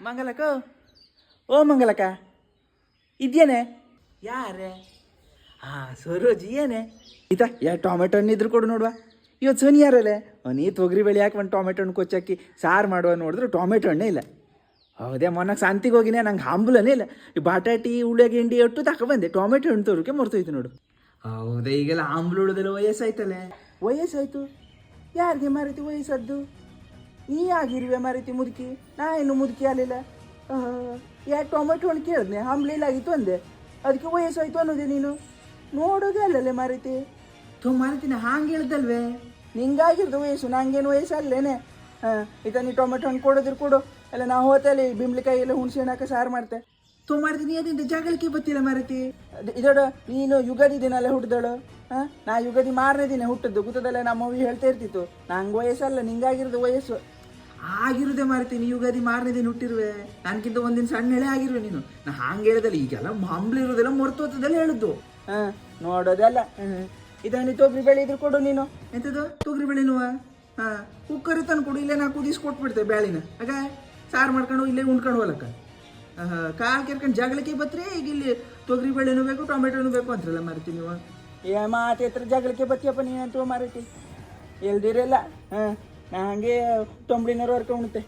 ಮಂಗಲಕ್ಕ ಓ ಮಂಗಲಕ್ಕ ಇದ್ಯೇನೆ ಯಾರೇ ಹಾಂ ಸರೋಜಿ ಏನೇ ಈತ ಟೊಮೆಟೊ ಹಣ್ಣು ಇದ್ರು ಕೊಡು ನೋಡುವ. ಇವತ್ತು ಸೋನಿ ಯಾರಲ್ಲೇ ನೀ ತೊಗರಿ ಬೇಳೆ ಹಾಕಿ ಒಂದು ಟೊಮೆಟೊ ಹಣ್ಣು ಕೊಚ್ಚಾಕಿ ಸಾರು ಮಾಡುವ ನೋಡಿದ್ರು ಟೊಮೆಟೊ ಹಣ್ಣೇ ಇಲ್ಲ. ಹೌದೇ ಮೊನ್ನಾಗ ಸಂತಿಗೆ ಹೋಗಿನೇ ನಂಗೆ ಹಂಬಲನೇ ಇಲ್ಲ. ಈ ಬಟಾಟಿ ಉಳ್ಳಾಗಡ್ಡಿ ಒಟ್ಟು ತಗೊಬಂದೆ, ಟೊಮೆಟೊ ಹಣ್ಣು ತೋರಕ್ಕೆ ಮರ್ತೋಯ್ತು ನೋಡು. ಹೌದೇ ಈಗೆಲ್ಲ ಆಂಬಲು ಉಳೋದೆಲ್ಲ ವಯಸ್ಸಾಯ್ತಲ್ಲೇ. ವಯಸ್ಸಾಯ್ತು ಯಾರಿಗೆ ಮಾರೈತಿ ವಯಸ್ಸದ್ದು? ನೀ ಆಗಿರುವೆ ಮಾರೈತಿ ಮುದುಕಿ, ನಾ ಏನು ಮುದುಕಿ ಆಗಲಿಲ್ಲ. ಟೊಮೆಟೊ ಹಣ್ಣು ಕೇಳಿದ್ನೆ ಹಂಬಲಿಲ್ಲ ಆಗಿತ್ತು ಅಂದೆ, ಅದಕ್ಕೆ ವಯಸ್ಸಾಯ್ತು ಅನ್ನೋದೇ ನೀನು ನೋಡೋದೇ ಅಲ್ಲಲ್ಲೇ ಮಾರೈತಿ. ಮಾರೈತಿನ ಹಾಂಗೆ ಹೇಳ್ದಲ್ವೇ, ನಿಂಗಾಗಿರ್ದು ವಯಸ್ಸು, ನಂಗೇನು ವಯಸ್ಸಲ್ಲೇನೆ. ಈಗ ನೀ ಟೊಮೆಟೊ ಹಣ್ಣು ಕೊಡೋದ್ರ ಕೊಡು, ಅಲ್ಲ ನಾ ಹೋತಲ್ಲಿ ಬಿಂಬ್ಳಿಕಾಯಿ ಎಲ್ಲ ಹುಣಸೆ ಹಣ್ಣಾಕ ಸಾರು ಮಾಡ್ತೆ ಮಾರ್ತೀನಿ. ಅದಿಂದ ಜಗಳಕ್ಕೆ ಬತ್ತಿಲ್ಲ ಮಾರೈತಿ. ಇದೋಡ ನೀನು ಯುಗಾದಿ ದಿನ ಅಲ್ಲೇ ಹುಟ್ಟಿದಳು. ನಾ ಯುಗಾದಿ ಮಾರನೇ ದಿನ ಹುಟ್ಟಿದ್ದು ಗೊತ್ತದಲ್ಲ, ನಮ್ಮ ಅವ್ವಿ ಹೇಳ್ತಾ ಇರ್ತಿತ್ತು. ನಂಗೆ ವಯಸ್ಸಲ್ಲ, ನಿಂಗಾಗಿರೋದು ವಯಸ್ಸು. ಆಗಿರುದೇ ಮಾರೈತಿ, ಯುಗಾದಿ ಮಾರನೇ ದಿನ ಹುಟ್ಟಿರುವೆ, ನನಗಿಂತ ಒಂದಿನ ಸಣ್ಣ ಹೇಳೇ ಆಗಿರುವೆ ನೀನು. ನಾ ಹಂಗೆ ಹೇಳಿದಲ್ಲ, ಈಗೆಲ್ಲ ಹಂಬ್ಲಿ ಇರೋದೆಲ್ಲ ಮರ್ತೋತದಲ್ಲ ಹೇಳುದು. ನೋಡೋದಲ್ಲ. ಇದನ್ನು ತೊಗರಿ ಬೇಳೆ ಇದ್ರು ಕೊಡು ನೀನು. ಎಂಥದ್ದು ತೊಗರಿ ಬೇಳೆನುವ? ಕುಕ್ಕರ್ ತಂದು ಕೊಡು, ಇಲ್ಲೇ ನಾ ಕುದಿಸ್ಕೊಟ್ಬಿಡ್ತೇವೆ ಬೇಳೆನ. ಆಗ ಸಾರು ಮಾಡ್ಕೊಂಡು ಇಲ್ಲೇ ಉಣ್ಕೊಂಡು ಹೋಲಕ್ಕ. ಕಾಲು ಕೆರ್ಕೊಂಡು ಜಗಳಕ್ಕೆ ಬತ್ರಿ. ಈಗ ಇಲ್ಲಿ ತೊಗರಿ ಬೇಳೆನೂ ಬೇಕು ಟೊಮೆಟೊನೂ ಬೇಕು ಅಂತಾರಲ್ಲ ಮಾರೈತಿ ನೀವು. ಮಾತೆ ಹತ್ರ ಜಗಳಕ್ಕೆ ಬತ್ತಿಯಪ್ಪ ನೀನಂತೂ ಮಾರೈತಿ ಎಲ್ದಿರಲ್ಲ. ನಾ ಹಂಗೆ ತೊಂಬಳಿನವ್ರು ಹೊರ್ಕೊಂಡು ಉಣ್ತೆ.